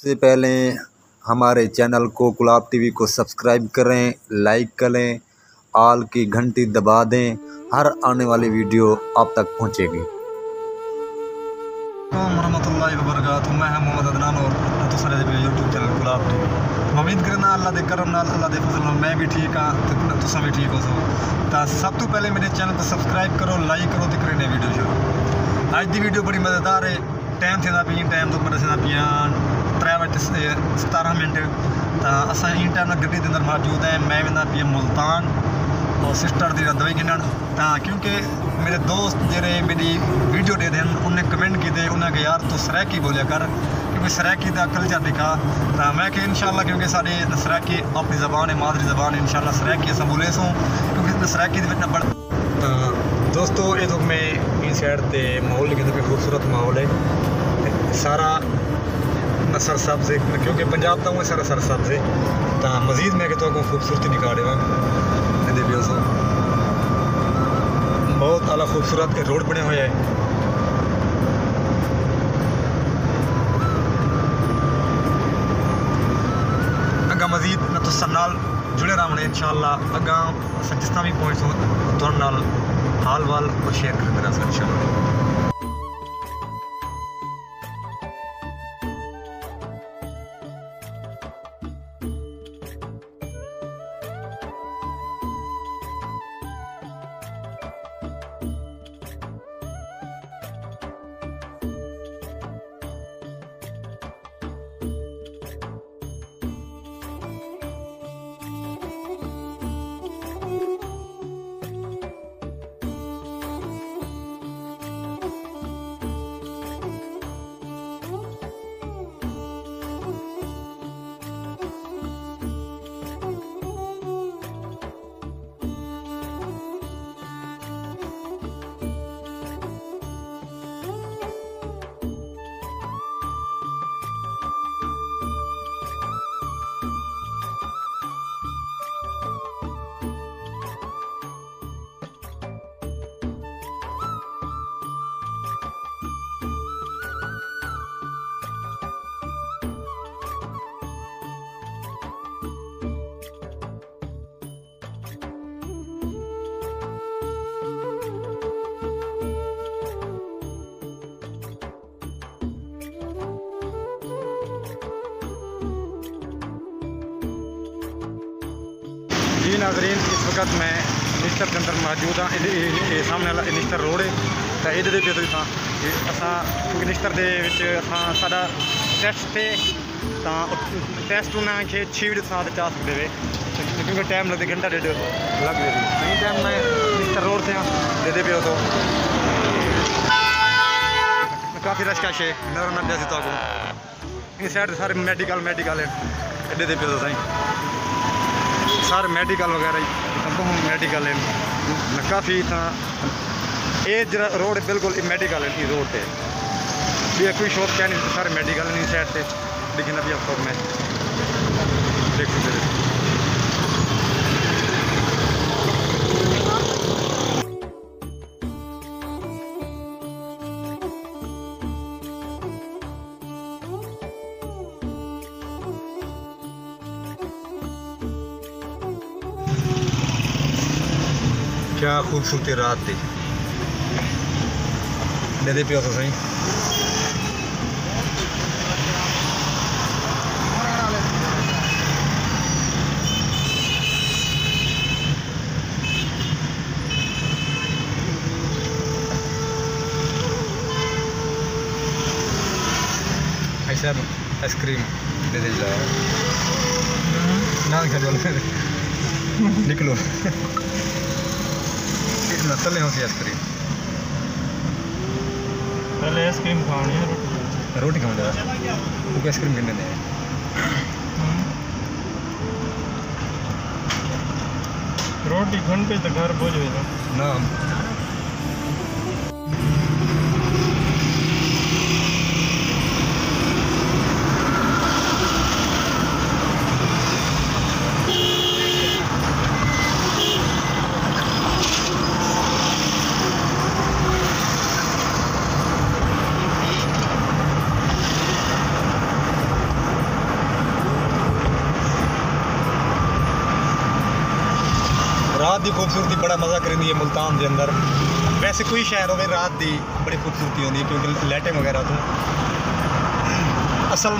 सबसे पहले हमारे चैनल को गुलाब टीवी को सब्सक्राइब करें, लाइक करें, ऑल की घंटी दबा दें। हर आने वाली वीडियो आप तक पहुंचेगी। रहमतुल्लाहि व बरकातुहू। मैं मोहम्मद अदनान और दूसरे यूट्यूब चैनल गुलाब टीवी। उम्मीद करना अल्लाह दे करम नाल, अल्लाह दे फजल नाल मैं भी ठीक हाँ तो तुसा भी ठीक हो सो। तो सब तो पहले मेरे चैनल को सब्सक्राइब करो, लाइक करो तो करें वीडियो शुरू। अज की वीडियो बड़ी मज़ेदार है। टाइम थे टाइम तो मेरे से पिया 3:17 तो असा इन टाइम गड्डी के अंदर मौजूद है। मैं वह पिया मुल्तान और सिस्टर की दवाई गिनन क्योंकि मेरे दोस्त जेरे मेरी वीडियो दे दें उन्हें कमेंट किए, उन्हें यार तो सरैकी बोलिया कर क्योंकि सरैकी का कल्चर दिखा। तो मैं कि इंशाल्लाह क्योंकि साड़ी सरैकी अपनी ज़बान है, मादरी ज़बान है, इंशाल्लाह सरैकी अस बोले सो क्योंकि सरैकी बड़ दोस्तों ये तो मैं इन साइड के माहौल लेकिन खूबसूरत माहौल है सारा सर सब्ज़ है क्योंकि पंजाब का हूँ सारा सर सब्ज़ है। तो मजीद मैं कि तो खूबसूरती निकाले बहुत आला खूबसूरत रोड बने हुए है। अगा मजीद मैं तो सब नाल जुड़े रहा इंशाल्लाह। अगा जिस तरह भी पहुँच तो नाल हाल वाल और शेयर करते रहा इंशाल्लाह। जी नाजरीन, इस वक्त मैं निश्तर के अंदर मौजूद हाँ। सामने वाला निश्तर रोड है तो ये असा क्योंकि निश्तर सारा टेस्ट थे तो टेस्ट उन्हें 6 बजे साथ जा सकते थे क्योंकि टाइम लगते घंटा डेढ़ लग गए सही टाइम मैं निश्तर रोड से हाँ दे पे तो काफ़ी रश कैश है नजर न जैसे तो इस साइड सारे मेडिकल है एडे दे पे तो सही सारे मेडिकल वगैरह मेडिकल है काफ़ी था। ये जरा रोड बिल्कुल मेडिकल है रोड है भी कोई शॉप क्या नहीं सारे मेडिकल नहीं साइड से लेकिन अभी आपको मैं देख सकते क्या खूबसूरती रात थी दे पियो तो सही। ऐसा आइसक्रीम दे जाए ना निकलो चले होती आइसक्रीम पहले आइसक्रीम खानी है रोटी खाने क्योंकि आइसक्रीम कितने दें रोटी घंटे तो घर पहुँच ना रात की खूबसूरती बड़ा मज़ा करेंदी है मुल्तान के अंदर। वैसे कोई शहर हो रात की बड़ी खूबसूरती होती है क्योंकि लाइटें वगैरह तो असल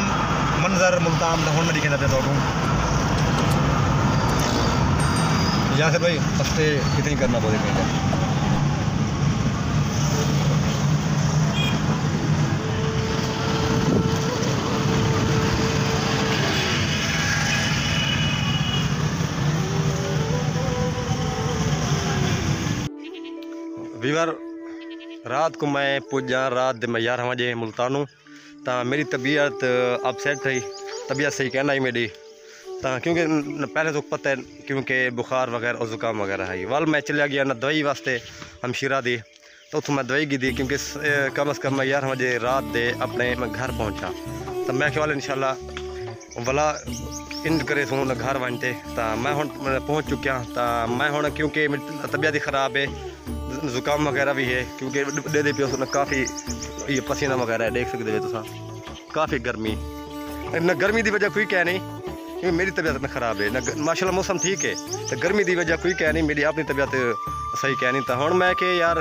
मंजर मुल्तान का हुण मैं दिखाना पिया तुहानूं। यासिर भाई हफ्ते कितनी करना पड़ेगा? वीवर रात को मैं पुजा रात दे मैं 11 बजे मुल्तानों तो मेरी तबीयत अपसेट थी, तबीयत सही कहना ही मेरी तो क्योंकि पहले तो पता है क्योंकि बुखार वगैरह और ज़ुकाम वगैरह है। वाल मैं चलिया गया ना दवाई वास्ते हमशीरा दी तो उतो मैं दवाई की दी क्योंकि कम अज़ कम मैं 11 बजे रात दे अपने मैं घर पहुँचा तो मैं ख्याल इंशाल्लाह वाला इन करे सो घर वनते तो मैं हुण पहुँच चुकिया तो मैं हुण क्योंकि मेरी तबीयत ही ख़राब है, जुकाम वगैरह भी है क्योंकि दे दे पे उसने काफ़ी ये पसीना वगैरह देख सकते हो तुम, काफ़ी गर्मी न गर्मी की वजह कोई कह नहीं क्योंकि मेरी तबीयत न ख़राब है न माशाल्लाह मौसम ठीक है तो गर्मी की वजह कोई कह नहीं, मेरी अपनी तबीयत सही कह नहीं। तो हुण मैं कि यार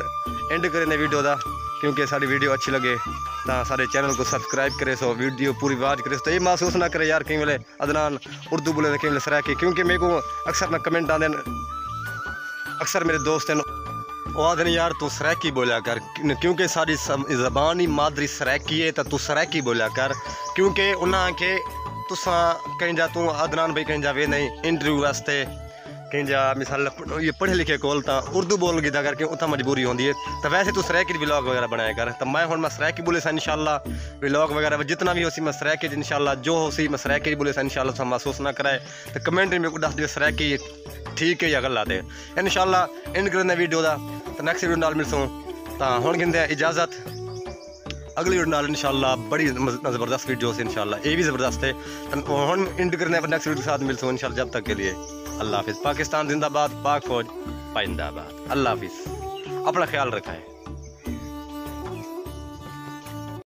एंड करें वीडियो का क्योंकि साड़ी वीडियो अच्छी लगे तो सारे चैनल को सब्सक्राइब करे सो वीडियो पूरी वाच करे तो ये महसूस ना करे यार कहीं वेले अदनान उर्दू बोले कहीं वेले सराकी क्योंकि मेरे को अक्सर ना कमेंट आते अक्सर मेरे दोस्त हैं वो आदमी यार तू सराकी बोलिया कर क्योंकि सारी ज़बान ही मादरी सराकी है तो तू सराकी बोलिया कर क्योंकि उन्हें के तुसा कहीं जा तू अदनान भाई कहीं जा वे नहीं इंटरव्यू वास्ते कहीं जा मिसाल ये पढ़े लिखे कोल तो उर्दू बोल गिदा करके उतना मजबूरी होती है तो वैसे तू सराकी व्लॉग वगैरह बनाया कर तो मैं हुण मैं सराकी बोले सा इंशाल्लाह व्लॉग वगैरह जितना भी हो सी मैं सराकी इंशाल्लाह जो हो सी मैं सराकी बोले सा इंशाल्लाह तुम महसूस ना कराए तो कमेंट में दस दिए सराकी ठीक है या गलत है इंशाल्लाह एंड करने वीडियो का तो नेक्स्ट वीडियो नाल मिलसूँ तो हुण गिनते इजाज़त अगली वीडियो नाल इंशाल्लाह बड़ी ज़बरदस्त वीडियो से इंशाल्लाह ये भी ज़बरदस्त है तो हुण एंड करने नेक्स्ट वीडियो के साथ मिलसूँ इंशाल्लाह। जब तक के लिए अल्लाह हाफिज़। पाकिस्तान जिंदाबाद, पाक फौज पाइंदाबाद। अल्लाह हाफिज़, अपना ख्याल रखा है।